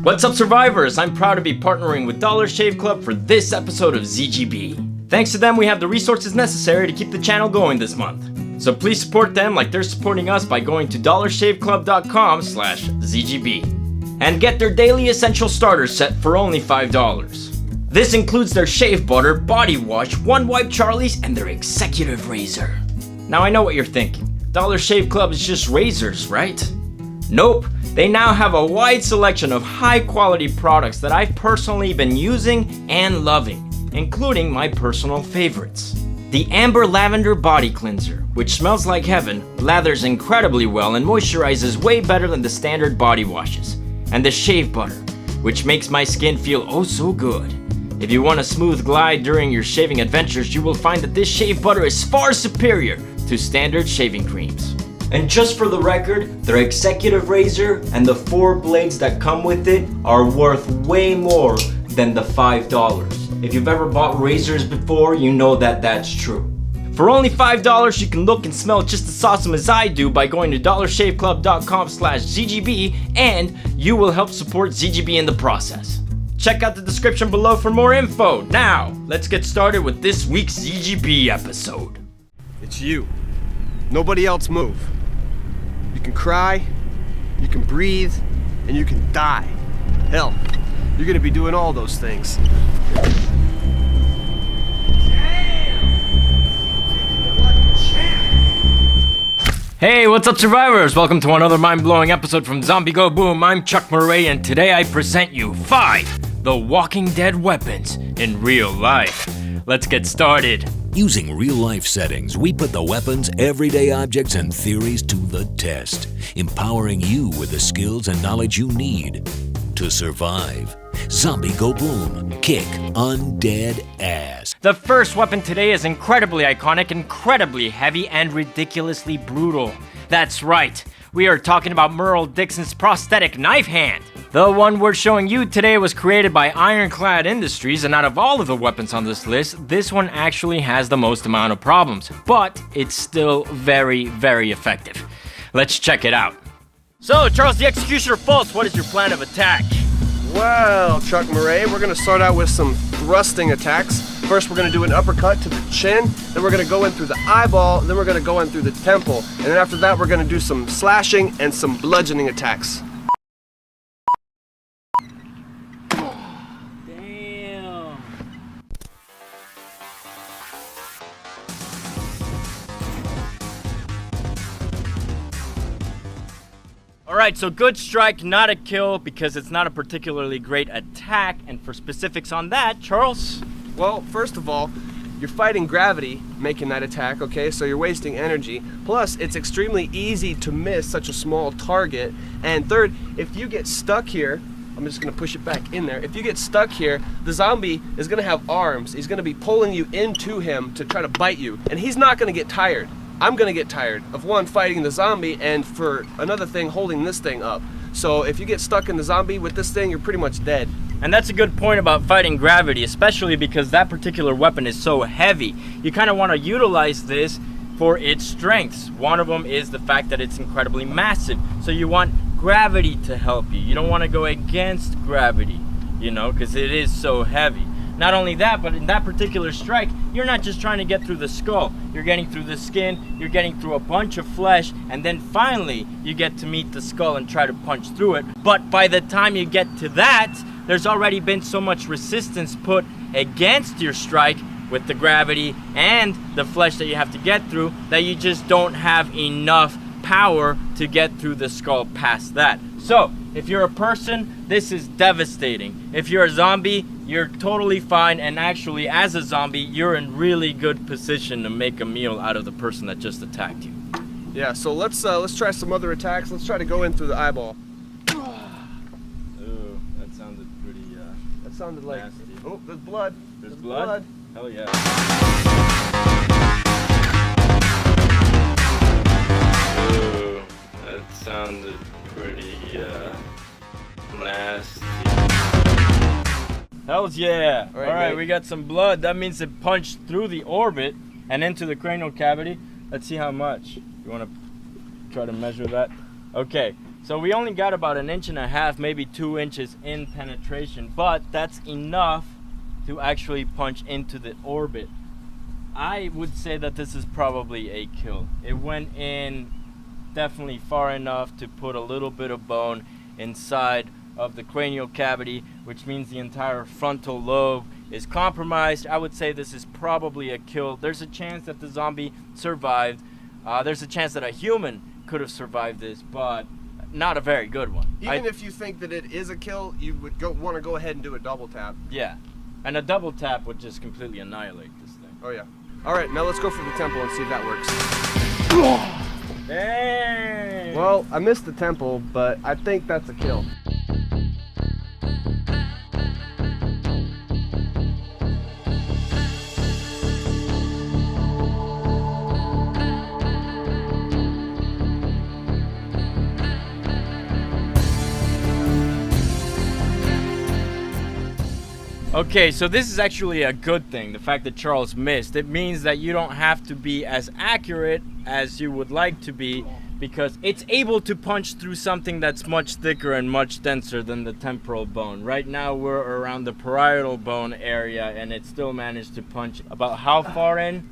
What's up, survivors? I'm proud to be partnering with Dollar Shave Club for this episode of ZGB. Thanks to them, we have the resources necessary to keep the channel going this month. So please support them like they're supporting us by going to dollarshaveclub.com/ZGB and get their daily essential starter set for only $5. This includes their shave butter, body wash, One Wipe Charlie's, and their executive razor. Now I know what you're thinking. Dollar Shave Club is just razors, right? Nope. They now have a wide selection of high quality products that I've personally been using and loving, including my personal favorites. The Amber Lavender Body Cleanser, which smells like heaven, lathers incredibly well and moisturizes way better than the standard body washes. And the Shave Butter, which makes my skin feel oh so good. If you want a smooth glide during your shaving adventures, you will find that this shave butter is far superior to standard shaving creams. And just for the record, their executive razor and the 4 blades that come with it are worth way more than the $5. If you've ever bought razors before, you know that that's true. For only $5, you can look and smell just as awesome as I do by going to dollarshaveclub.com/ZGB, and you will help support ZGB in the process. Check out the description below for more info. Now, let's get started with this week's ZGB episode. It's you. Nobody else move. You can cry, you can breathe, and you can die. Hell, you're gonna be doing all those things. Hey, what's up, survivors? Welcome to another mind-blowing episode from Zombie Go Boom. I'm Chuck Murray, and today I present you 5 The Walking Dead weapons in real life. Let's get started. Using real-life settings, we put the weapons, everyday objects, and theories to the test, empowering you with the skills and knowledge you need to survive. Zombie Go Boom. Kick undead ass. The first weapon today is incredibly iconic, incredibly heavy, and ridiculously brutal. That's right, we are talking about Merle Dixon's prosthetic knife hand. The one we're showing you today was created by Ironclad Industries, and out of all of the weapons on this list, this one actually has the most amount of problems, but it's still very, very effective. Let's check it out. So, Charles the Executioner Fultz, what is your plan of attack? Well, Chuck Murray, we're gonna start out with some thrusting attacks. First, we're gonna do an uppercut to the chin, then we're gonna go in through the eyeball, then we're gonna go in through the temple, and then after that, we're gonna do some slashing and some bludgeoning attacks. Alright, so good strike, not a kill, because it's not a particularly great attack. And for specifics on that, Charles? Well, first of all, you're fighting gravity making that attack, okay? So you're wasting energy. Plus, it's extremely easy to miss such a small target. And third, if you get stuck here, I'm just gonna push it back in there. If you get stuck here, the zombie is gonna have arms. He's gonna be pulling you into him to try to bite you. And he's not gonna get tired. I'm gonna get tired of one, fighting the zombie, and for another thing, holding this thing up. So if you get stuck in the zombie with this thing, you're pretty much dead. And that's a good point about fighting gravity, especially because that particular weapon is so heavy. You kind of want to utilize this for its strengths. One of them is the fact that it's incredibly massive. So you want gravity to help you. You don't want to go against gravity, you know, because it is so heavy. Not only that, but in that particular strike, you're not just trying to get through the skull. You're getting through the skin, you're getting through a bunch of flesh, and then finally you get to meet the skull and try to punch through it. But by the time you get to that, there's already been so much resistance put against your strike with the gravity and the flesh that you have to get through that you just don't have enough power to get through the skull past that. So, if you're a person, this is devastating. If you're a zombie, you're totally fine, and actually, as a zombie, you're in really good position to make a meal out of the person that just attacked you. Yeah, so let's try some other attacks. Let's try to go in through the eyeball. Ooh, that sounded pretty, That sounded like... nasty. Oh, there's blood. There's blood? Hell yeah. Ooh, that sounded pretty, nasty. Hells yeah. All right, Alright, we got some blood. That means it punched through the orbit and into the cranial cavity. Let's see how much. You want to try to measure that? Okay, So we only got about 1.5 inches, maybe 2 inches in penetration, but that's enough to actually punch into the orbit. I would say that this is probably a kill. It went in definitely far enough to put a little bit of bone inside of the cranial cavity, which means the entire frontal lobe is compromised. I would say this is probably a kill. There's a chance that the zombie survived. There's a chance that a human could have survived this, but not a very good one. Even if you think that it is a kill, you would want to go ahead and do a double tap. Yeah, and a double tap would just completely annihilate this thing. Oh yeah. All right, now let's go for the temple and see if that works. Dang! Well, I missed the temple, but I think that's a kill. Okay, so this is actually a good thing, the fact that Charles missed. It means that you don't have to be as accurate as you would like to be, because it's able to punch through something that's much thicker and much denser than the temporal bone. Right now we're around the parietal bone area, and it still managed to punch about how far in?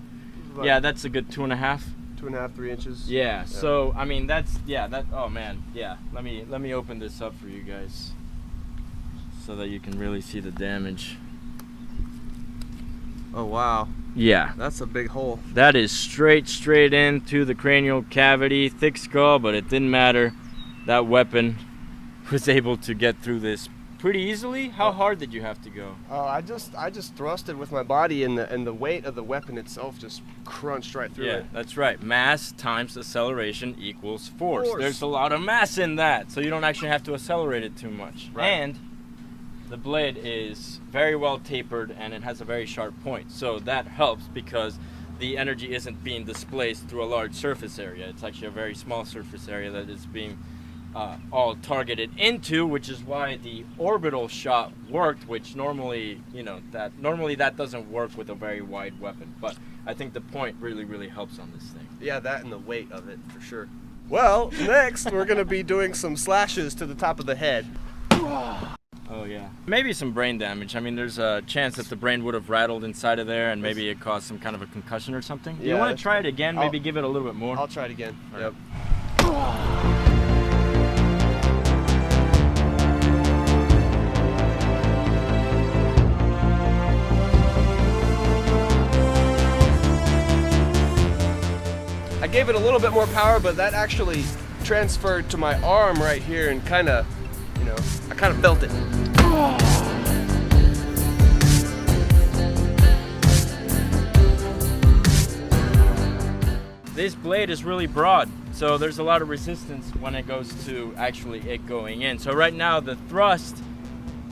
Yeah, that's a good 2.5. 2.5, 3 inches. Yeah, so I mean oh man, yeah. Let me open this up for you guys, so that you can really see the damage. Oh wow. Yeah. That's a big hole. That is straight into the cranial cavity, thick skull, but it didn't matter. That weapon was able to get through this pretty easily. How hard did you have to go? I just thrusted with my body, and the weight of the weapon itself just crunched right through it. Yeah, that's right. Mass times acceleration equals force. There's a lot of mass in that, so you don't actually have to accelerate it too much. Right. And the blade is very well tapered, and it has a very sharp point. So that helps because the energy isn't being displaced through a large surface area. It's actually a very small surface area that is being all targeted into, which is why the orbital shot worked, which normally, that doesn't work with a very wide weapon. But I think the point really helps on this thing. Yeah, that and the weight of it, for sure. Well, next we're gonna be doing some slashes to the top of the head. Oh yeah. Maybe some brain damage. I mean, there's a chance that the brain would have rattled inside of there, and maybe it caused some kind of a concussion or something. Yeah, You want to try it again? Maybe give it a little bit more? I'll try it again. All Yep. I gave it a little bit more power, but that actually transferred to my arm right here, and kind of, I kind of felt it. This blade is really broad, so there's a lot of resistance when it goes to actually it going in. So right now the thrust,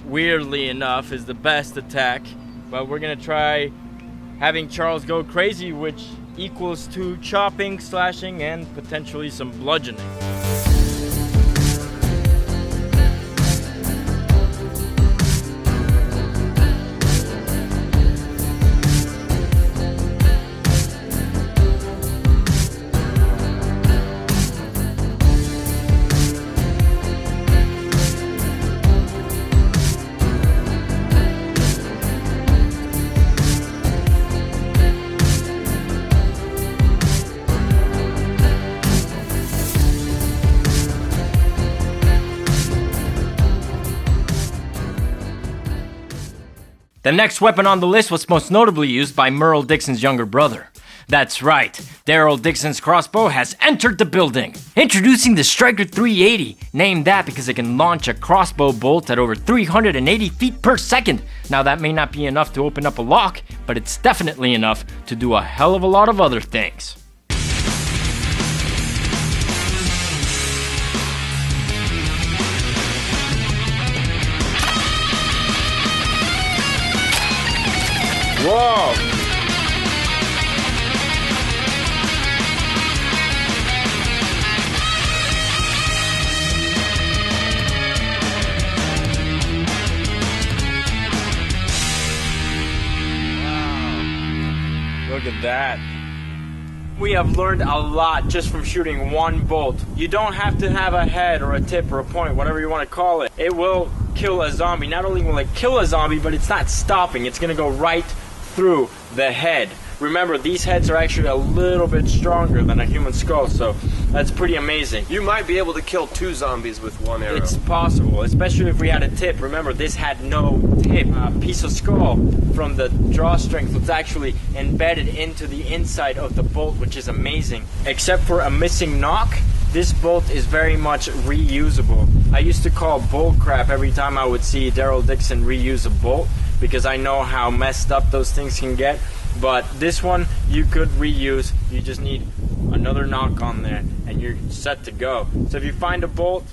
weirdly enough, is the best attack, but we're gonna try having Charles go crazy, which equals to chopping, slashing, and potentially some bludgeoning. The next weapon on the list was most notably used by Merle Dixon's younger brother. That's right, Daryl Dixon's crossbow has entered the building. Introducing the Striker 380, named that because it can launch a crossbow bolt at over 380 feet per second. Now that may not be enough to open up a lock, but it's definitely enough to do a hell of a lot of other things. Whoa! Look at that. We have learned a lot just from shooting one bolt. You don't have to have a head or a tip or a point, whatever you want to call it. It will kill a zombie. Not only will it kill a zombie, but it's not stopping. It's going to go right through the head. Remember, these heads are actually a little bit stronger than a human skull, so that's pretty amazing. You might be able to kill 2 zombies with 1 arrow. It's possible, especially if we had a tip. Remember, this had no tip. A piece of skull from the draw strength was actually embedded into the inside of the bolt, which is amazing. Except for a missing knock, this bolt is very much reusable. I used to call bull crap every time I would see Daryl Dixon reuse a bolt, because I know how messed up those things can get. But this one you could reuse. You just need another knock on there and you're set to go. So if you find a bolt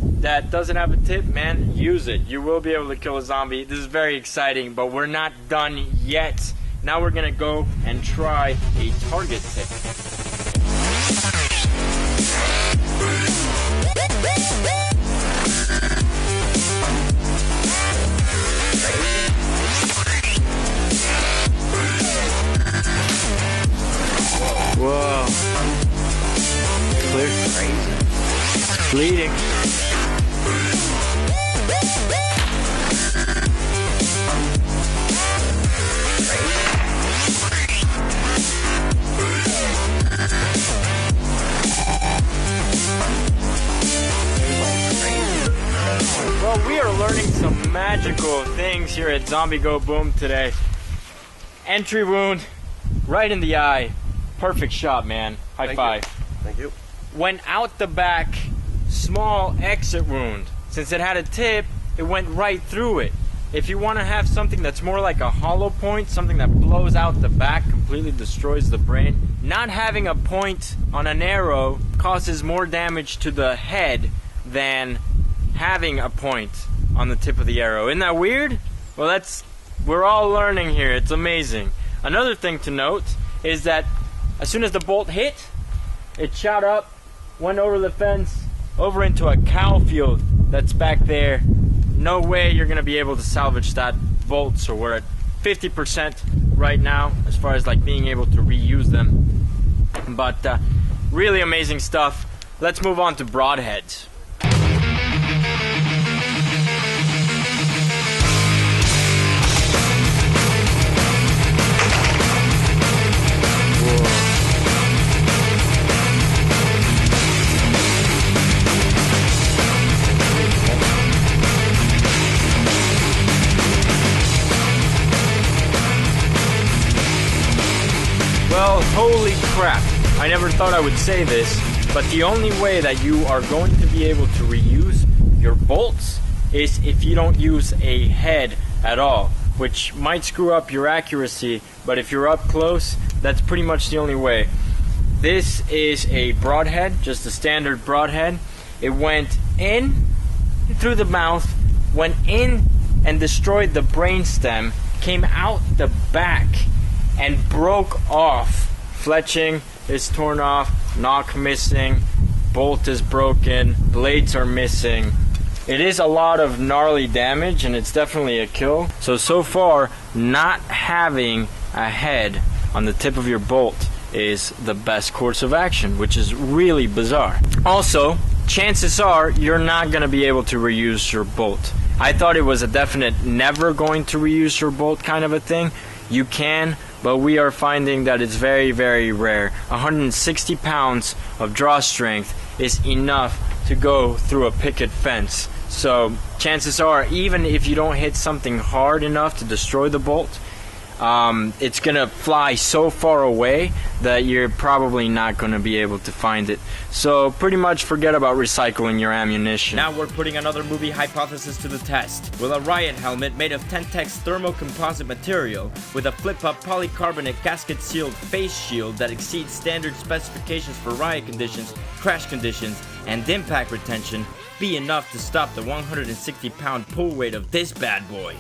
that doesn't have a tip, man, use it. You will be able to kill a zombie. This is very exciting, but we're not done yet. Now we're gonna go and try a target tip. Whoa. Clear. Crazy. Bleeding. Well, we are learning some magical things here at Zombie Go Boom today. Entry wound, right in the eye. Perfect shot, man. High five. Thank you. Went out the back, small exit wound. Since it had a tip, it went right through it. If you want to have something that's more like a hollow point, something that blows out the back, completely destroys the brain, not having a point on an arrow causes more damage to the head than having a point on the tip of the arrow. Isn't that weird? Well, we're all learning here. It's amazing. Another thing to note is that as soon as the bolt hit, it shot up, went over the fence, over into a cow field that's back there. No way you're going to be able to salvage that bolt, so we're at 50% right now as far as like being able to reuse them. But really amazing stuff. Let's move on to broadheads. Well, holy crap. I never thought I would say this, but the only way that you are going to be able to reuse your bolts is if you don't use a head at all, which might screw up your accuracy, but if you're up close, that's pretty much the only way. This is a broadhead, just a standard broadhead. It went in through the mouth, went in and destroyed the brainstem, came out the back and broke off. Fletching is torn off, knock missing, bolt is broken, blades are missing. It is a lot of gnarly damage and it's definitely a kill. So far, not having a head on the tip of your bolt is the best course of action, which is really bizarre. Also, chances are you're not going to be able to reuse your bolt. I thought it was a definite never going to reuse your bolt kind of a thing. You can, but we are finding that it's very, very rare. 160 pounds of draw strength is enough to go through a picket fence. So chances are, even if you don't hit something hard enough to destroy the bolt, it's gonna fly so far away that you're probably not gonna be able to find it. So pretty much forget about recycling your ammunition. Now we're putting another movie hypothesis to the test. Will a riot helmet made of Tentex thermocomposite material with a flip-up polycarbonate gasket-sealed face shield that exceeds standard specifications for riot conditions, crash conditions, and impact retention be enough to stop the 160-pound pull weight of this bad boy?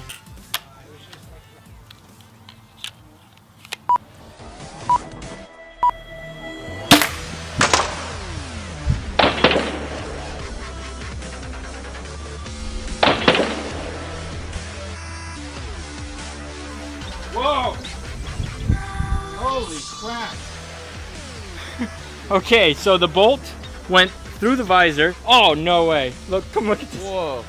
Whoa! Holy crap! Okay, so the bolt went through the visor. Oh, no way. Look, come look at this. Whoa.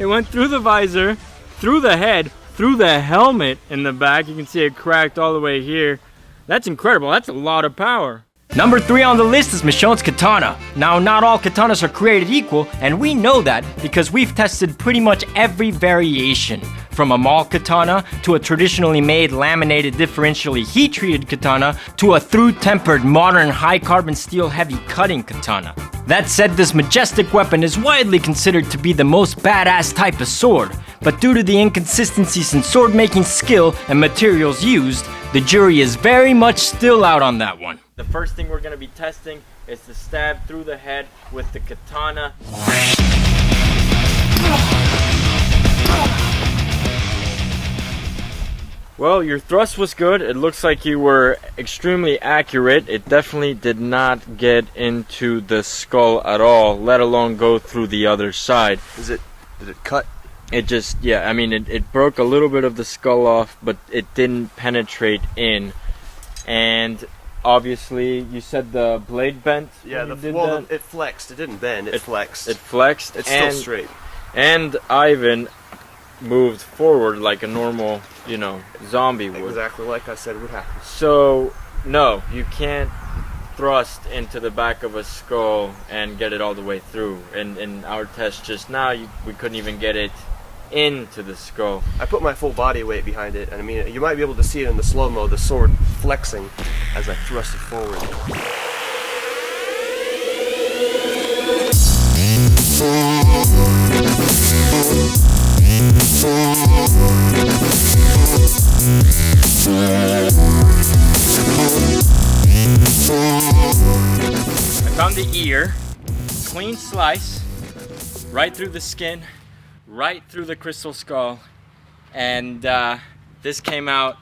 It went through the visor, through the head, through the helmet in the back. You can see it cracked all the way here. That's incredible. That's a lot of power. Number 3 on the list is Michonne's katana. Now, not all katanas are created equal, and we know that because we've tested pretty much every variation. From a mall katana, to a traditionally made laminated differentially heat-treated katana, to a through-tempered modern high-carbon steel heavy cutting katana. That said, this majestic weapon is widely considered to be the most badass type of sword, but due to the inconsistencies in sword-making skill and materials used, the jury is very much still out on that one. The first thing we're going to be testing is to stab through the head with the katana. Well, your thrust was good. It looks like you were extremely accurate. It definitely did not get into the skull at all, let alone go through the other side. Did it cut? It just, yeah, I mean, it broke a little bit of the skull off, but it didn't penetrate in. And obviously, you said the blade bent? Yeah, it flexed. It didn't bend, it flexed. It flexed. It's still straight. And Ivan moved forward like a normal, zombie would. Exactly like I said would happen. So, no, you can't thrust into the back of a skull and get it all the way through. In our test just now, we couldn't even get it into the skull. I put my full body weight behind it, and I mean, you might be able to see it in the slow-mo, the sword flexing as I thrust it forward. I found the ear, clean slice, right through the skin, right through the crystal skull, and this came out.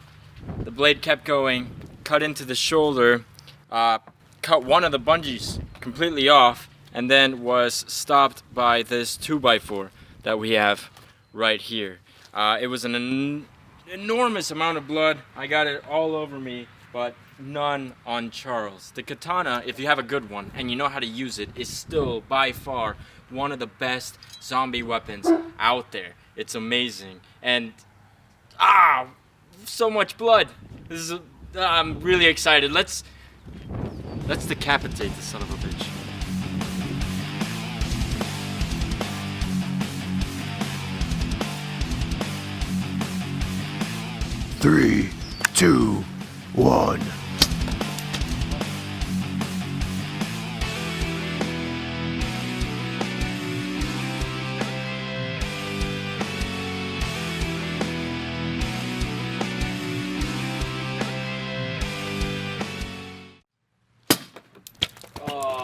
The blade kept going, cut into the shoulder, cut one of the bungees completely off, and then was stopped by this 2x4 that we have right here. It was an enormous amount of blood. I got it all over me, but none on Charles. The katana, if you have a good one and you know how to use it, is still by far one of the best zombie weapons out there. It's amazing. And so much blood. I'm really excited. Let's decapitate this son of a bitch. Three, two, one.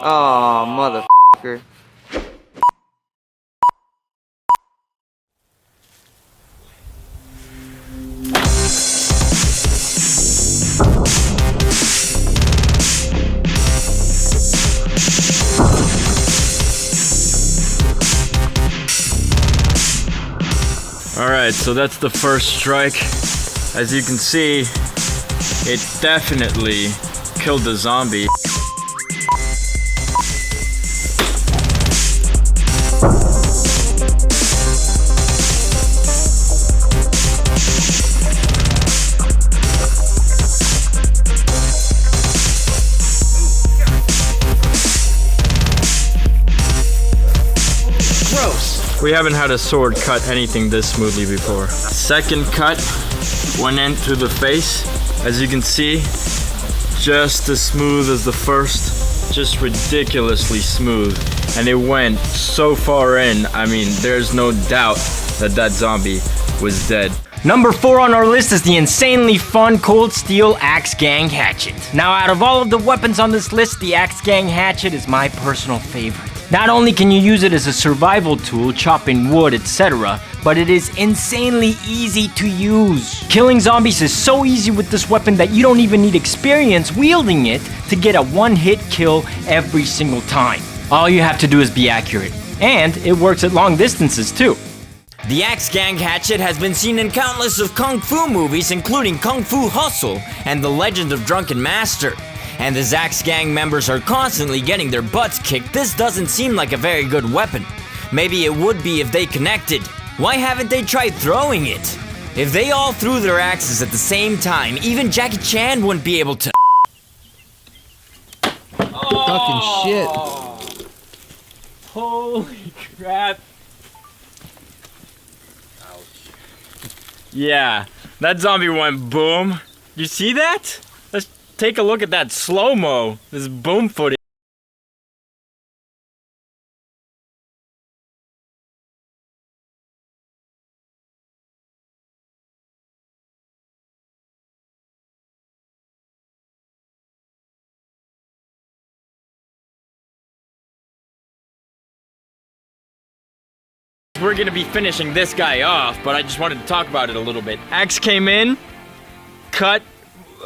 Oh, motherfucker. Alright, so that's the first strike. As you can see, it definitely killed the zombie. We haven't had a sword cut anything this smoothly before. Second cut went in through the face. As you can see, just as smooth as the first, just ridiculously smooth. And it went so far in, I mean, there's no doubt that zombie was dead. Number 4 on our list is the insanely fun Cold Steel Axe Gang Hatchet. Now, out of all of the weapons on this list, the Axe Gang Hatchet is my personal favorite. Not only can you use it as a survival tool, chopping wood, etc., but it is insanely easy to use. Killing zombies is so easy with this weapon that you don't even need experience wielding it to get a one-hit kill every single time. All you have to do is be accurate. And it works at long distances too. The Axe Gang Hatchet has been seen in countless of kung fu movies, including Kung Fu Hustle and The Legend of Drunken Master. and the Zax gang members are constantly getting their butts kicked, this doesn't seem like a very good weapon. Maybe it would be if they connected. Why haven't they tried throwing it? If they all threw their axes at the same time, even Jackie Chan wouldn't be able to. Fucking shit. Holy crap. Ouch. Yeah, that zombie went boom. You see that? Let's take a look at that slow-mo. This boom footage. We're gonna be finishing this guy off, but I just wanted to talk about it a little bit. Axe came in, cut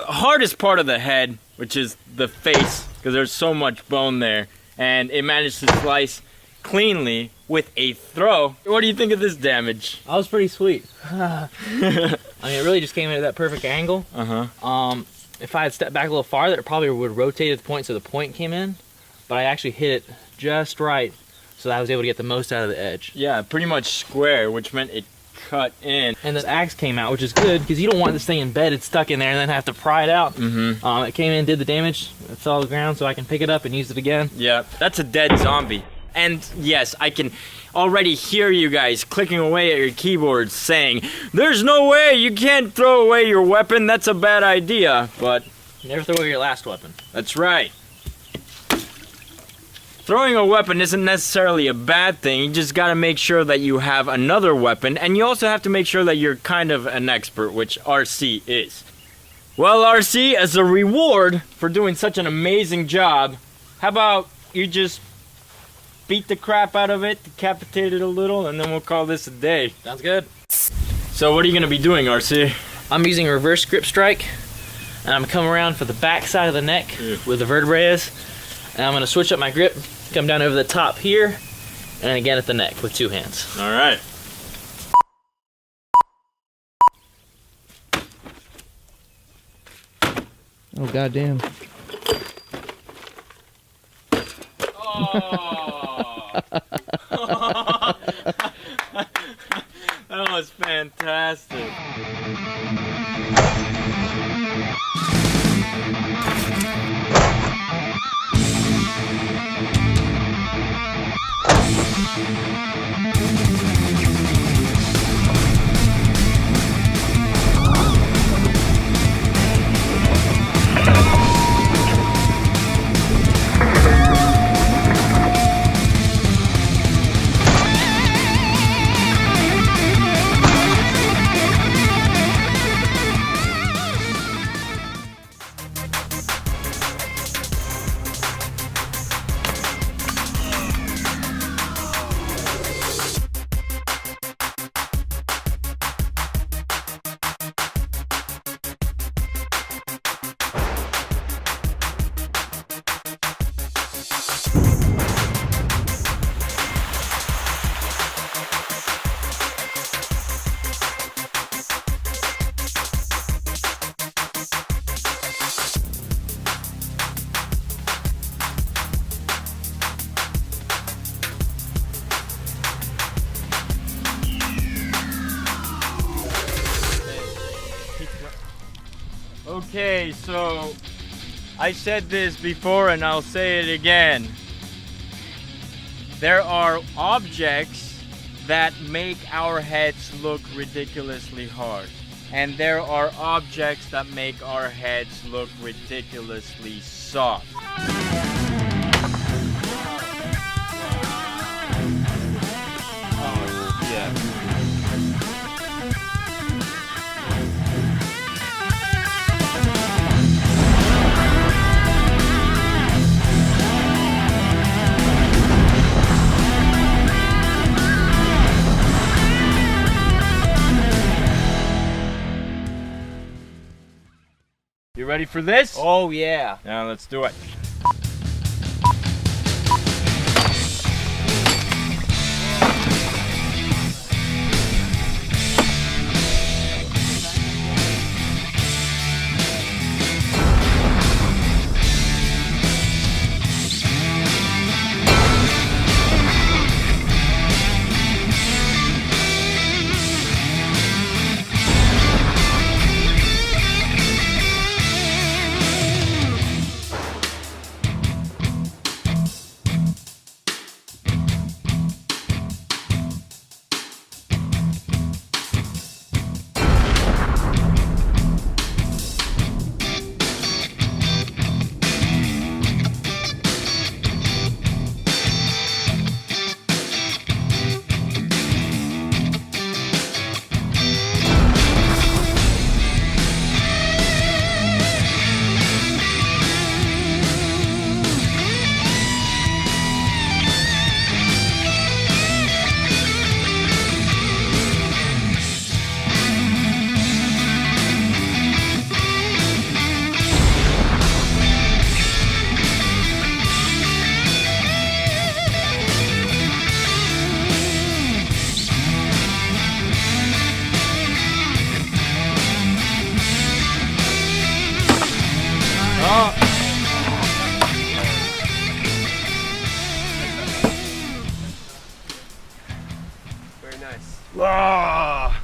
hardest part of the head, which is the face, because there's so much bone there, and it managed to slice cleanly with a throw. What do you think of this damage? That was pretty sweet. I mean, it really just came in at that perfect angle. If I had stepped back a little farther, it probably would rotate at the point so the point came in, but I actually hit it just right so that I was able to get the most out of the edge. Yeah, pretty much square, which meant it cut in. And the axe came out, which is good, because you don't want this thing embedded, stuck in there, and then have to pry it out. It came in, did the damage, it fell on the ground, so I can pick it up and use it again. Yeah, that's a dead zombie. And yes, I can already hear you guys clicking away at your keyboards saying, "There's no way, you can't throw away your weapon, that's a bad idea." But Never throw away your last weapon. that's right. Throwing a weapon isn't necessarily a bad thing, you just gotta make sure that you have another weapon, and you also have to make sure that you're kind of an expert, which RC is. Well, RC, as a reward for doing such an amazing job, how about you just beat the crap out of it, decapitate it a little, and then we'll call this a day. Sounds good. So what are you gonna be doing, RC? I'm using a reverse grip strike, and I'm coming around for the back side of the neck where the vertebrae is, and I'm gonna switch up my grip, come down over the top here, and again at the neck with two hands. All right. Oh, goddamn. Oh. That was fantastic. Okay, so I said this before and I'll say it again. There are objects that make our heads look ridiculously hard. And there are objects that make our heads look ridiculously soft. Oh, yeah. You ready for this? Oh, yeah. Now let's do it. Ah.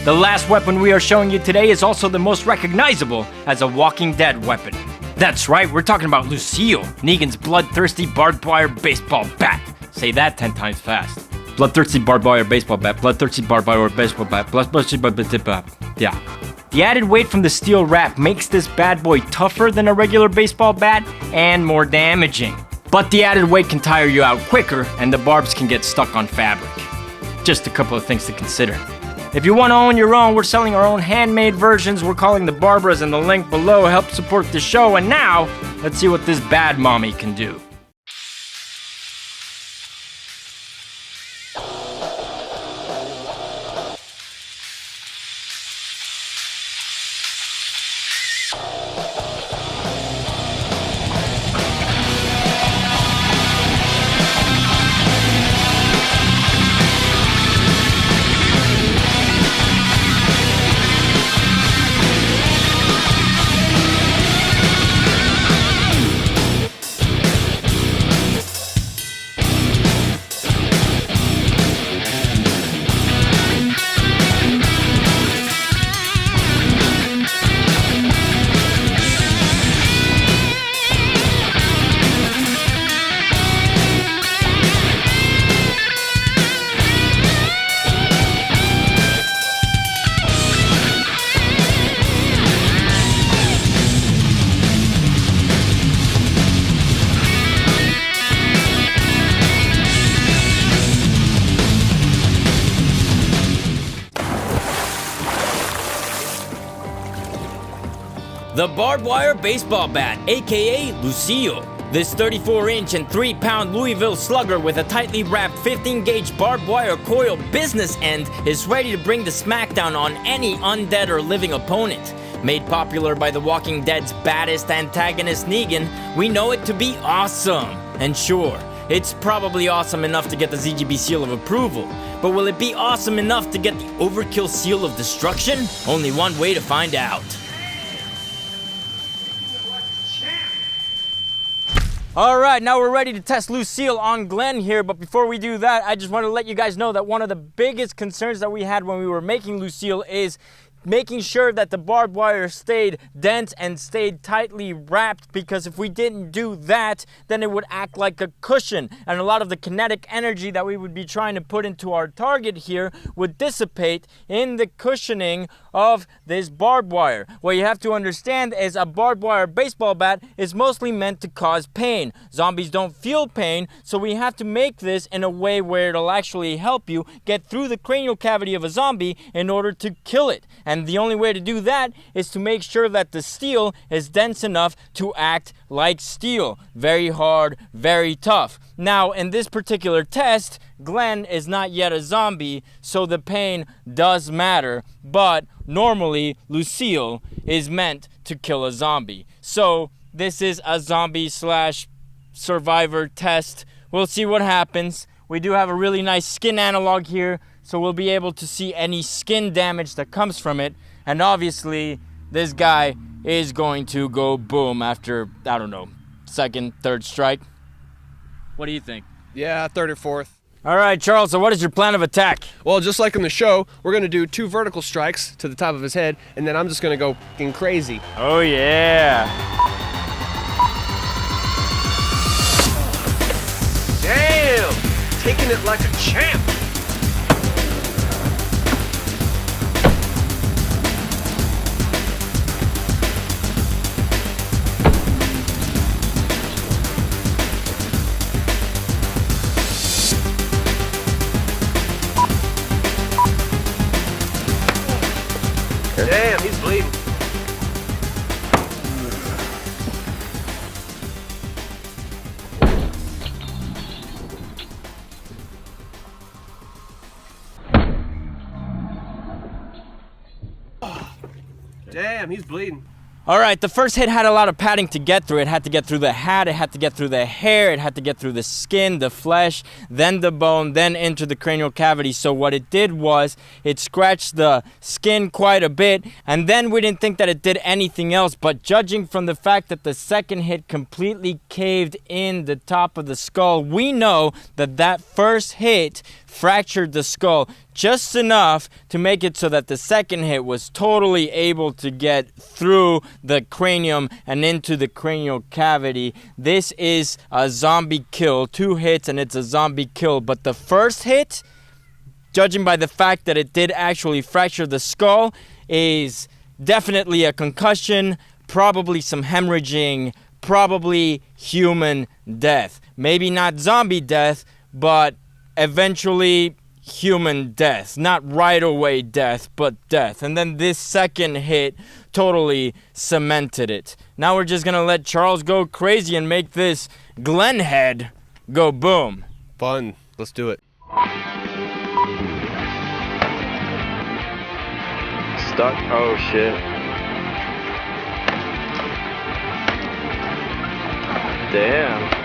The last weapon we are showing you today is also the most recognizable as a Walking Dead weapon. That's right, we're talking about Lucille, Negan's bloodthirsty barbed wire baseball bat. Say that 10 times fast. Bloodthirsty barbed wire baseball bat, bloodthirsty barbed wire baseball bat, bloodthirsty yeah. The added weight from the steel wrap makes this bad boy tougher than a regular baseball bat and more damaging. But the added weight can tire you out quicker and the barbs can get stuck on fabric. Just a couple of things to consider. If you want to own your own, we're selling our own handmade versions. We're calling the Barbaras, and the link below helps support the show. And now, let's see what this bad mommy can do. The barbed wire baseball bat, aka Lucille. This 34-inch and 3-pound Louisville slugger with a tightly wrapped 15-gauge barbed wire coil business end is ready to bring the smackdown on any undead or living opponent. Made popular by The Walking Dead's baddest antagonist Negan, we know it to be awesome. And sure, it's probably awesome enough to get the ZGB seal of approval, but will it be awesome enough to get the overkill seal of destruction? Only one way to find out. Alright, now we're ready to test Lucille on Glenn here, but before we do that, I just want to let you guys know that one of the biggest concerns that we had when we were making Lucille is making sure that the barbed wire stayed dense and stayed tightly wrapped, because if we didn't do that, then it would act like a cushion, and a lot of the kinetic energy that we would be trying to put into our target here would dissipate in the cushioning of this barbed wire. What you have to understand is a barbed wire baseball bat is mostly meant to cause pain. Zombies don't feel pain, so we have to make this in a way where it'll actually help you get through the cranial cavity of a zombie in order to kill it. And the only way to do that is to make sure that the steel is dense enough to act like steel. Very hard, very tough. Now, in this particular test, Glenn is not yet a zombie, so the pain does matter, but normally Lucille is meant to kill a zombie. So this is a zombie slash survivor test. We'll see what happens. We do have a really nice skin analog here, so we'll be able to see any skin damage that comes from it. And obviously, this guy is going to go boom after, I don't know, second, third strike. What do you think? Yeah, third or fourth. All right, Charles, so what is your plan of attack? Well, just like in the show, we're going to do 2 vertical strikes to the top of his head, and then I'm just going to go fucking crazy. Oh, yeah. taking it like a champ. Damn, he's bleeding. Damn, he's bleeding. Alright, the first hit had a lot of padding to get through. It had to get through the hat, it had to get through the hair, it had to get through the skin, the flesh, then the bone, then into the cranial cavity. So what it did was, it scratched the skin quite a bit, and then we didn't think that it did anything else, but judging from the fact that the second hit completely caved in the top of the skull, we know that that first hit fractured the skull just enough to make it so that the second hit was totally able to get through the cranium and into the cranial cavity. This is a zombie kill. 2 hits and it's a zombie kill. But the first hit, judging by the fact that it did actually fracture the skull, is definitely a concussion, probably some hemorrhaging, probably human death. Maybe not zombie death, but eventually human death. Not right away death, but death. And then this second hit totally cemented it. Now we're just gonna let Charles go crazy and make this Glen head go boom. Fun. Let's do it. Stuck. Oh shit. Damn.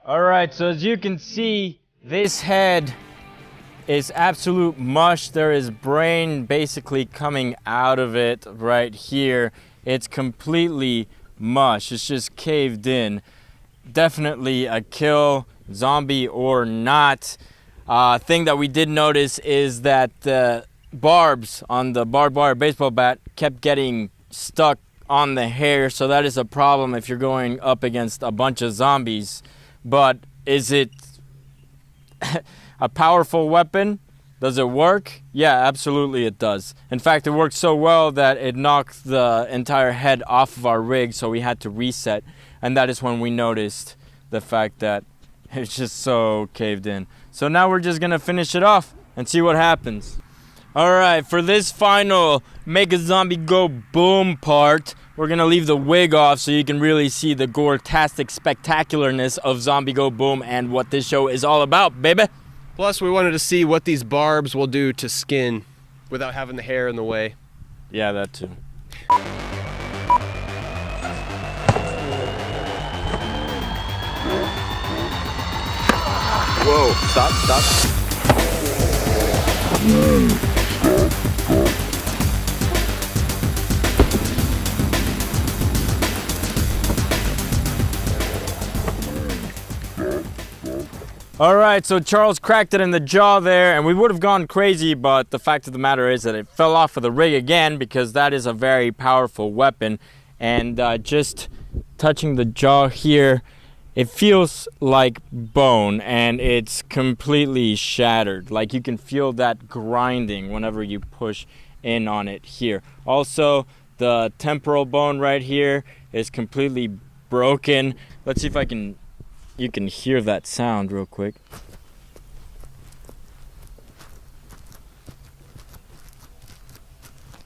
Alright, so as you can see, this head is absolute mush. There is brain basically coming out of it right here. It's completely mush. It's just caved in. Definitely a kill, zombie or not. Thing that we did notice is that the barbs on the barbed wire baseball bat kept getting stuck on the hair, so that is a problem if you're going up against a bunch of zombies. But is it a powerful weapon? Does it work? Yeah, absolutely it does. In fact, it worked so well that it knocked the entire head off of our rig, so we had to reset. And that is when we noticed the fact that it's just so caved in. So now we're just gonna finish it off and see what happens. Alright, for this final make a zombie go boom part, we're gonna leave the wig off so you can really see the gore-tastic spectacularness of Zombie Go Boom and what this show is all about, baby. Plus, we wanted to see what these barbs will do to skin without having the hair in the way. Yeah, that too. Whoa, stop. Alright, so Charles cracked it in the jaw there, and we would have gone crazy, but the fact of the matter is that it fell off of the rig again because that is a very powerful weapon. And just touching the jaw here, it feels like bone, and it's completely shattered. Like you can feel that grinding whenever you push in on it here. Also, the temporal bone right here is completely broken. Let's see if you can hear that sound real quick.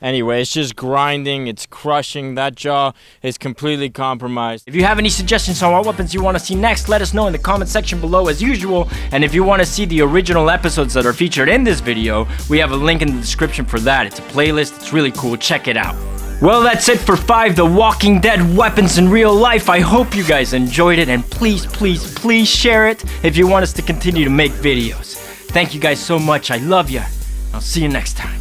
Anyway, it's just grinding, it's crushing. That jaw is completely compromised. If you have any suggestions on what weapons you want to see next, let us know in the comment section below as usual. And if you want to see the original episodes that are featured in this video, we have a link in the description for that. It's a playlist, it's really cool, check it out. Well, that's it for 5 The Walking Dead weapons in real life. I hope you guys enjoyed it, and please, please, please share it if you want us to continue to make videos. Thank you guys so much. I love you. I'll see you next time.